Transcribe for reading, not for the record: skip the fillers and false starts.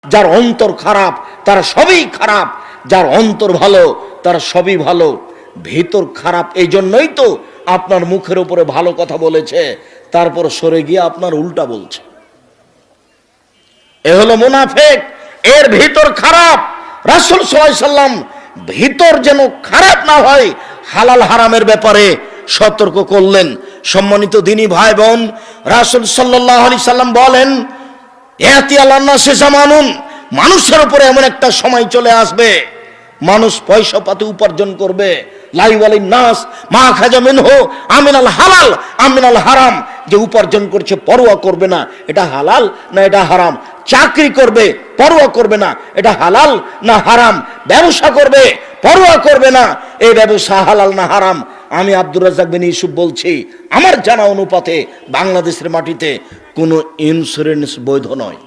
যার অন্তর খারাপ তারা সবই খারাপ, যার অন্তর ভালো তারা সবই ভালো। ভিতর খারাপ, এই জন্যই তো আপনার মুখের উপরে ভালো কথা বলেছে, তারপর সরে গিয়ে আপনার উল্টা বলছে। এ হলো মুনাফিক, এর ভিতর খারাপ। রাসূল সাল্লাল্লাহু আলাইহি সাল্লাম ভিতর যেন খারাপ না হয় হালাল হারামের ব্যাপারে সতর্ক করলেন। সম্মানিত দিনী ভাই বোন, রাসূল সাল্লাল্লাহু আলাইহি সাল্লাম বলেন, ইয়াতি আলান নাসি জামানুন, মানুষের উপরে এমন একটা সময় চলে আসবে মানুষ পয়সা পাতি উপার্জন করবে, লাই ওয়ালিন নাস মা খাজা মিনহু আমিনাল হালাল আমিনাল হারাম, যে উপার্জন করছে পরোয়া করবে না এটা হালাল না এটা হারাম, চাকরি করবে পরোয়া করবে না এটা হালাল না হারাম, ব্যবসা করবে পরোয়া করবে না এই ব্যবসা হালাল না হারাম। আমি আব্দুর রাজ্জাক বিন ইউসুফ বলছি, আমার জানা অনুপাতে বাংলাদেশের মাটিতে কোনো ইন্স্যুরেন্স বৈধ নয়।